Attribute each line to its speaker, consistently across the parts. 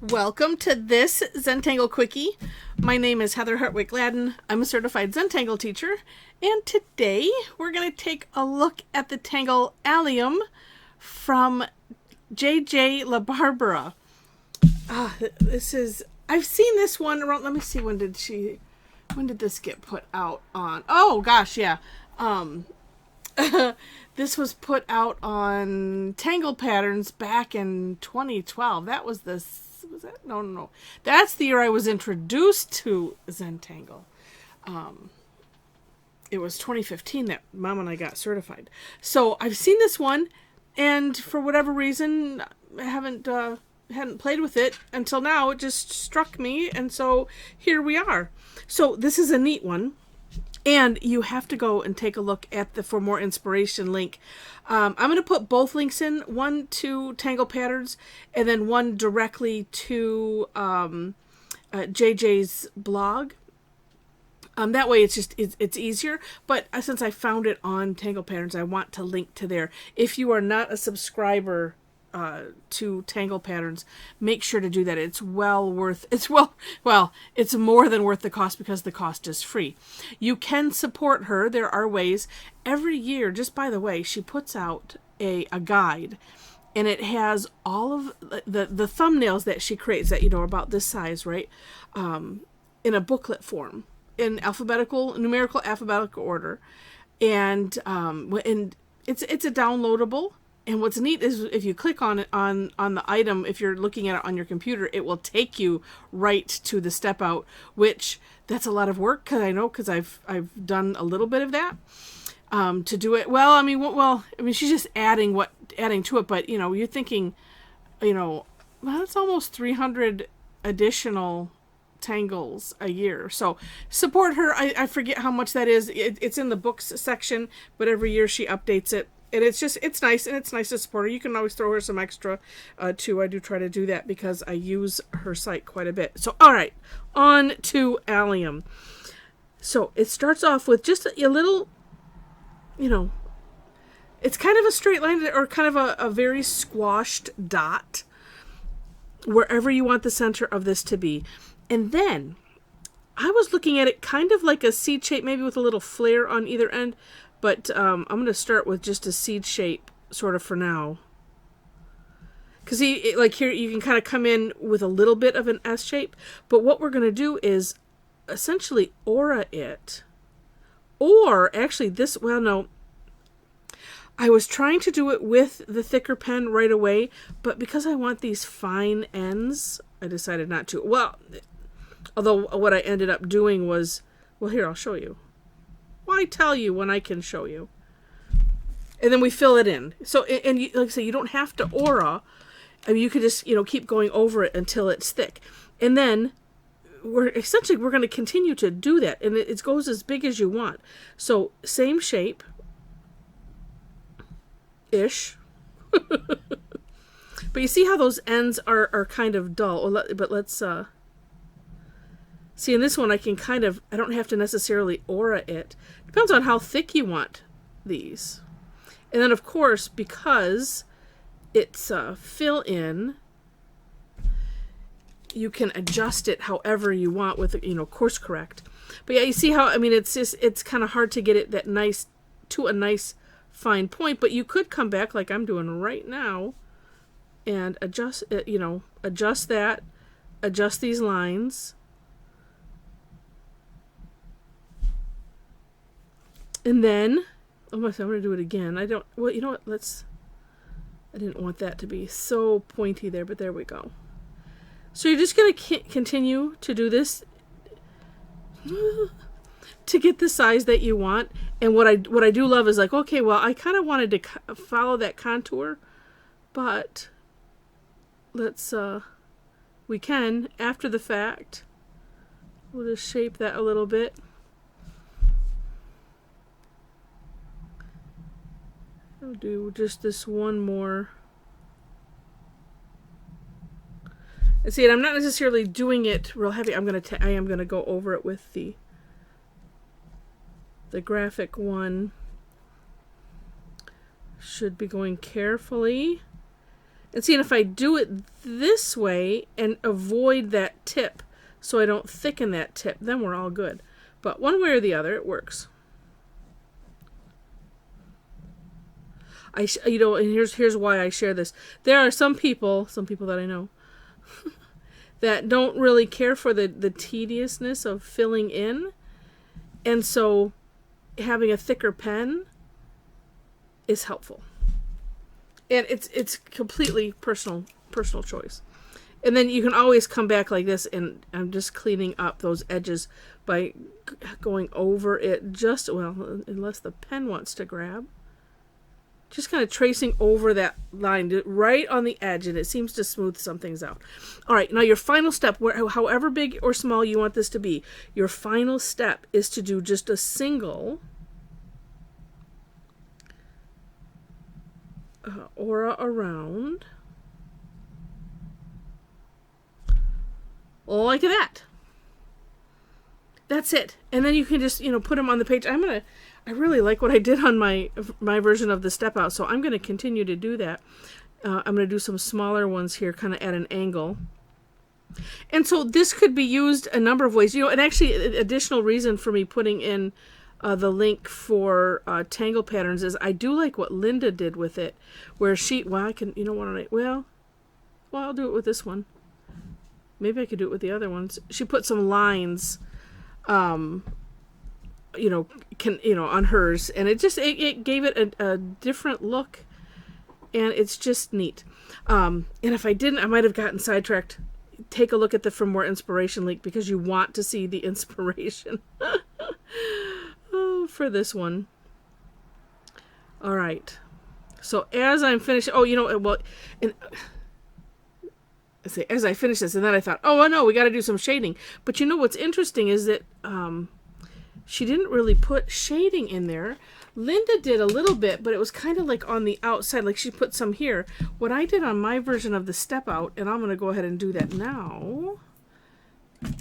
Speaker 1: Welcome to this Zentangle Quickie. My name is Heather Hartwick Gladden. I'm a certified Zentangle teacher, and today we're going to take a look at the Tangle Allium from JJ LaBarbera. I've seen this one around, let me see, when did this get put out on? Oh gosh, yeah. This was put out on Tangle Patterns back in 2012. Was that? No. That's the year I was introduced to Zentangle. It was 2015 that Mom and I got certified. So I've seen this one, and for whatever reason, I hadn't played with it until now. It just struck me, and so here we are. So this is a neat one. And you have to go and take a look at the For More Inspiration link. I'm going to put both links in, one to Tangle Patterns and then one directly to JJ's blog. That way it's easier. But since I found it on Tangle Patterns, I want to link to there. If you are not a subscriber to Tangle Patterns, make sure to do that. It's more than worth the cost because the cost is free. You can support her. There are ways. Every year, just by the way, she puts out a guide, and it has all of the thumbnails that she creates that, about this size, right? In a booklet form, in numerical alphabetical order. And it's a downloadable. And what's neat is if you click on it on the item, if you're looking at it on your computer, it will take you right to the step out, which that's a lot of work because I've done a little bit of that to do it. Well, she's just adding to it, but you're thinking, that's almost 300 additional tangles a year. So support her. I forget how much that is. It's in the books section, but every year she updates it. And it's nice, and it's nice to support her. You can always throw her some extra, too. I do try to do that because I use her site quite a bit. So, all right, on to Allium. So, it starts off with just a little, it's kind of a straight line or kind of a very squashed dot wherever you want the center of this to be. And then, I was looking at it kind of like a seed shape, maybe with a little flare on either end. But I'm going to start with just a seed shape sort of for now. Because here you can kind of come in with a little bit of an S shape. But what we're going to do is essentially aura it. Or actually I was trying to do it with the thicker pen right away. But because I want these fine ends, I decided not to. Well, although what I ended up doing was, here, I'll show you. Why tell you when I can show you? And then we fill it in. So, and like I say, you don't have to aura. You could just, keep going over it until it's thick. And then we're going to continue to do that. And it goes as big as you want. So, same shape-ish. But you see how those ends are kind of dull. But let's... See, in this one, I don't have to necessarily aura it. Depends on how thick you want these. And then, of course, because it's fill in, you can adjust it however you want with, course correct. But yeah, you see how, it's kind of hard to get it to a nice fine point, but you could come back like I'm doing right now and adjust it, adjust these lines. And then, I'm going to do it again. I didn't want that to be so pointy there, but there we go. So you're just going to continue to do this to get the size that you want. And what I do love is I kind of wanted to follow that contour, but we can, after the fact, we'll just shape that a little bit. I'll do just this one more. And see, I'm not necessarily doing it real heavy. I am gonna go over it with the graphic one. Should be going carefully. And seeing if I do it this way and avoid that tip so I don't thicken that tip, then we're all good. But one way or the other, it works. And here's why I share this. There are some people that I know, that don't really care for the tediousness of filling in. And so having a thicker pen is helpful. And it's completely personal choice. And then you can always come back like this, and I'm just cleaning up those edges by going over it unless the pen wants to grab. Just kind of tracing over that line right on the edge, and it seems to smooth some things out. All right, now your final step, however big or small you want this to be, your final step is to do just a single aura around, like that. That's it. And then you can just, put them on the page. I really like what I did on my version of the step out, so I'm going to continue to do that. I'm going to do some smaller ones here, kind of at an angle. And so this could be used a number of ways. And actually, additional reason for me putting in the link for Tangle Patterns is I do like what Linda did with it, where I'll do it with this one. Maybe I could do it with the other ones. She put some lines, on hers, and it gave it a different look, and it's just neat. And if I didn't, I might have gotten sidetracked. Take a look at the For More Inspiration link, because you want to see the inspiration for this one. All right. So as I'm finished, as I finish this, and then I thought, no, we got to do some shading. But what's interesting is that she didn't really put shading in there. Linda did a little bit, but it was kind of like on the outside, like she put some here. What I did on my version of the step out, and I'm going to go ahead and do that now,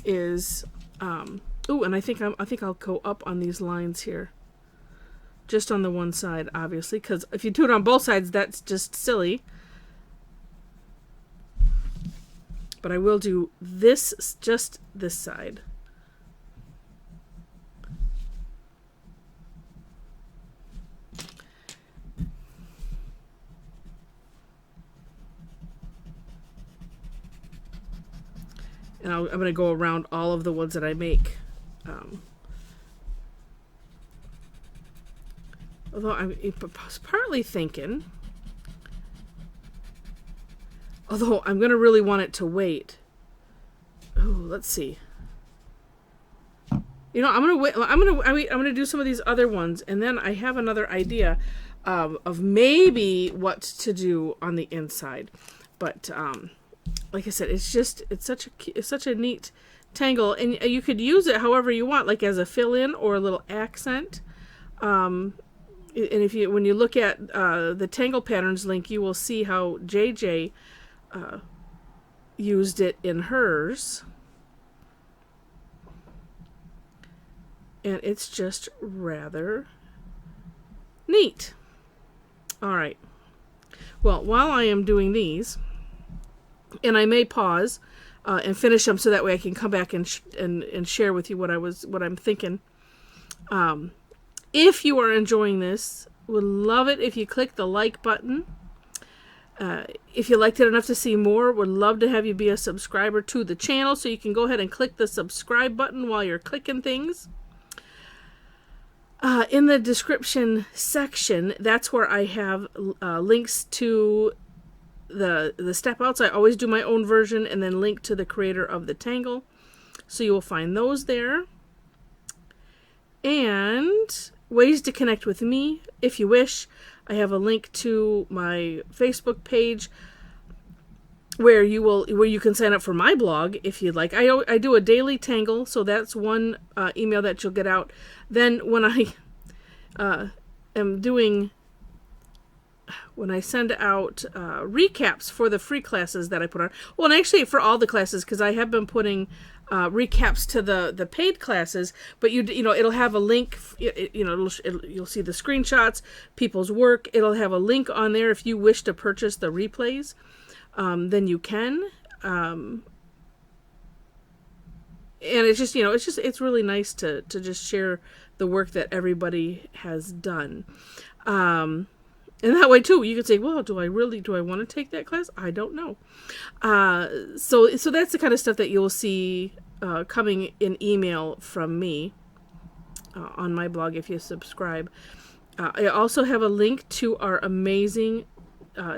Speaker 1: is, and I think I'll go up on these lines here, just on the one side, obviously, because if you do it on both sides, that's just silly. But I will do this, just this side. And I'm going to go around all of the ones that I make. Although I was partly thinking, although I'm going to really want it to wait. Oh, let's see. I'm going to wait. I'm going to do some of these other ones, and then I have another idea of maybe what to do on the inside. But like I said, it's such a neat tangle, and you could use it however you want, like as a fill-in or a little accent. And when you look at the Tangle Patterns link, you will see how JJ used it in hers, and it's just rather neat. All right. Well, while I am doing these, and I may pause and finish them so that way I can come back and share with you what I'm thinking. If you are enjoying this, would love it if you click the like button. If you liked it enough to see more, would love to have you be a subscriber to the channel, so you can go ahead and click the subscribe button while you're clicking things. In the description section, that's where I have links to the step outs. I always do my own version, and then link to the creator of the Tangle. So you will find those there. And ways to connect with me, if you wish. I have a link to my Facebook page where you can sign up for my blog if you'd like. I do a daily Tangle, so that's one email that you'll get out. Then when I when I send out recaps for the free classes that I put on, well, and actually for all the classes, because I have been putting recaps to the paid classes, but you know, it'll have a link, you know, you'll see the screenshots, people's work. It'll have a link on there if you wish to purchase the replays, then you can. And it's just, you know, it's really nice to just share the work that everybody has done. And that way too, you can say, well, do I want to take that class? I don't know. So that's the kind of stuff that you'll see coming in email from me on my blog if you subscribe. I also have a link to our amazing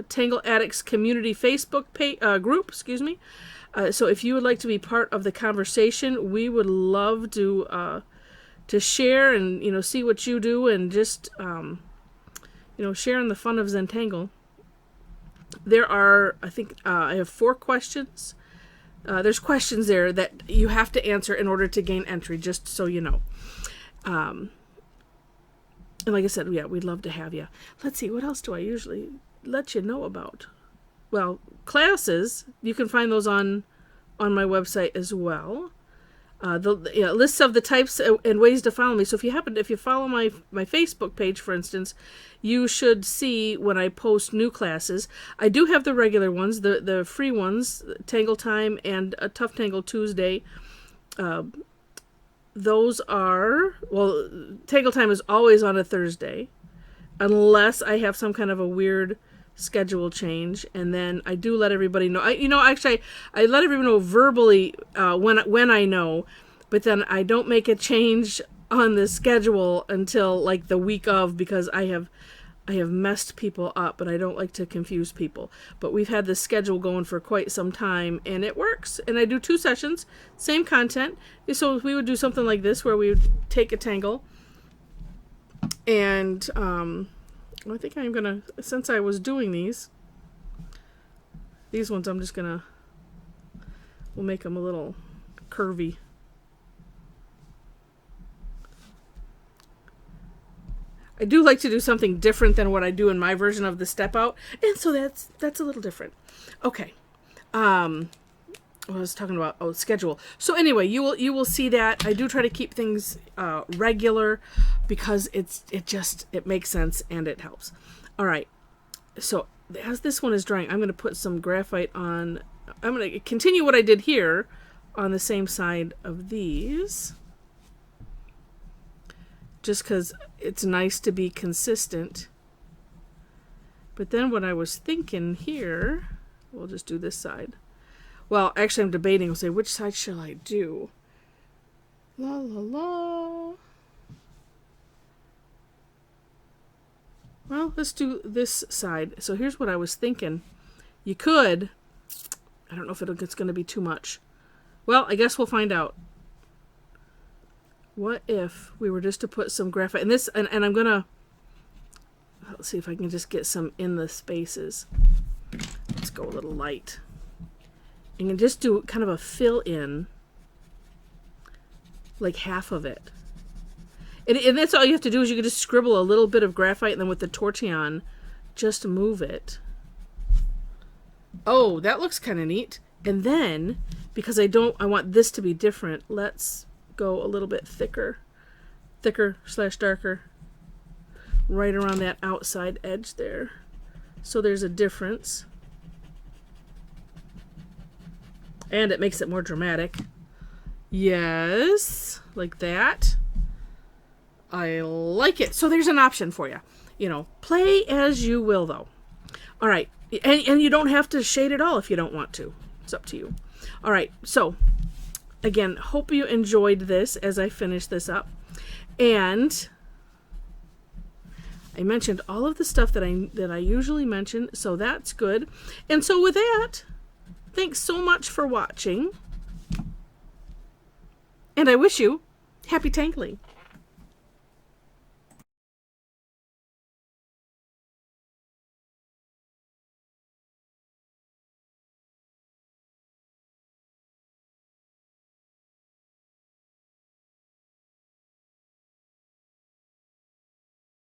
Speaker 1: Tangle Addicts community Facebook group. So if you would like to be part of the conversation, we would love to share and, you know, see what you do and just you know, sharing the fun of Zentangle. There are, I think, I have 4 questions. There's questions there that you have to answer in order to gain entry, just so you know. And like I said, yeah, we'd love to have you. Let's see, what else do I usually let you know about? Well, classes, you can find those on my website as well. The lists of the types and ways to follow me. So if you follow my Facebook page, for instance, you should see when I post new classes. I do have the regular ones, the free ones, Tangle Time and a Tough Tangle Tuesday. Those are, well, Tangle Time is always on a Thursday, unless I have some kind of a weird schedule change, and then I do let everybody know. I let everyone know verbally when I know, but then I don't make a change on the schedule until like the week of, because I have messed people up, but I don't like to confuse people. But we've had this schedule going for quite some time, and it works. And I do 2 sessions, same content. So we would do something like this, where we would take a tangle, and I think I'm gonna, since I was doing these ones, I'm just gonna, we'll make them a little curvy. I do like to do something different than what I do in my version of the step out, and so that's a little different. Okay. What I was talking about, schedule. So anyway, you will see that I do try to keep things regular, because it makes sense and it helps. All right. So as this one is drying, I'm going to put some graphite on. I'm going to continue what I did here on the same side of these, just because it's nice to be consistent. But then what I was thinking here, we'll just do this side. Well, actually, I'm debating. I'll say, which side shall I do? La la la. Well, let's do this side. So here's what I was thinking. You could, I don't know if it's going to be too much. Well, I guess we'll find out. What if we were just to put some graphite in this, and I'm going to, let's see if I can just get some in the spaces. Let's go a little light. And just do kind of a fill in, like half of it. And that's all you have to do, is you can just scribble a little bit of graphite, and then with the tortillon, just move it. Oh, that looks kind of neat. And then, because I want this to be different, let's go a little bit thicker / darker, right around that outside edge there. So there's a difference. And it makes it more dramatic. Yes, like that. I like it. So there's an option for you. You know, play as you will, though. All right. And you don't have to shade it all if you don't want to. It's up to you. All right. So, again, hope you enjoyed this as I finish this up. And I mentioned all of the stuff that I usually mention, so that's good. And so with that, thanks so much for watching, and I wish you happy tangling.